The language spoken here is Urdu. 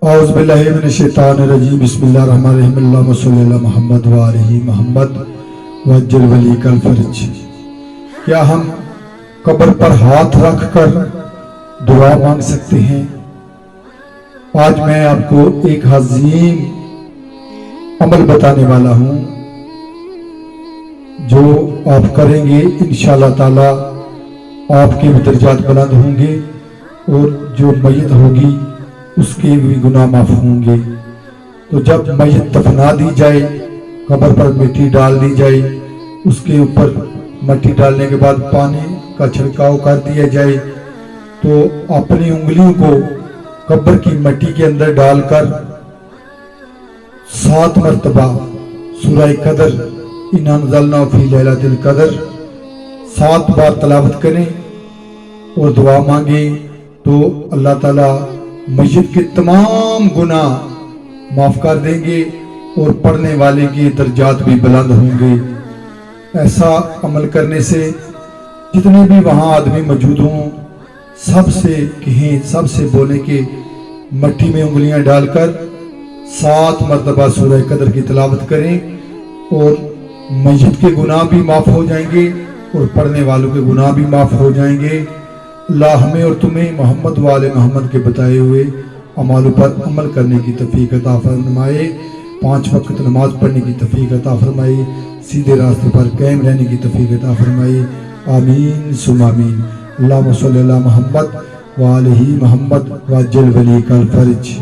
اعوذ باللہ من الشیطان الرجیم بسم اللہ الرحمن الرحیم اللہم صلی اللہ محمد وآلہ محمد وجل ولی کل فرج۔ کیا ہم قبر پر ہاتھ رکھ کر دعا مانگ سکتے ہیں؟ آج میں آپ کو ایک عظیم عمل بتانے والا ہوں جو آپ کریں گے انشاءاللہ تعالی آپ کے بھی درجات بلند ہوں گے اور جو میت ہوگی اس کے بھی گناہ معاف ہوں گے۔ تو جب میت دفنا دی جائے، قبر پر مٹی ڈال دی جائے، اس کے اوپر مٹی ڈالنے کے بعد پانی کا چھڑکاؤ کر دیا جائے، تو اپنی انگلیوں کو قبر کی مٹی کے اندر ڈال کر 7 مرتبہ سورہ قدر اِنَّا أَنزَلْنَاهُ فِي لَيْلَةِ الْقَدْر 7 بار تلاوت کریں اور دعا مانگیں، تو اللہ تعالیٰ میت کے تمام گناہ معاف کر دیں گے اور پڑھنے والے کے درجات بھی بلند ہوں گے۔ ایسا عمل کرنے سے جتنے بھی وہاں آدمی موجود ہوں سب سے کہیں، سب سے بولیں کہ مٹی میں انگلیاں ڈال کر 7 مرتبہ سورہ قدر کی تلاوت کریں، اور میت کے گناہ بھی معاف ہو جائیں گے اور پڑھنے والوں کے گناہ بھی معاف ہو جائیں گے۔ اللہ ہمیں اور تمہیں محمد و آل محمد کے بتائے ہوئے اعمال پر عمل کرنے کی توفیق عطا فرمائے، 5 وقت نماز پڑھنے کی توفیق عطا فرمائے، سیدھے راستے پر قائم رہنے کی توفیق عطا فرمائے، آمین ثم آمین۔ اللہم صلی اللہ محمد و آلہ محمد وعجل ولی کل فرج۔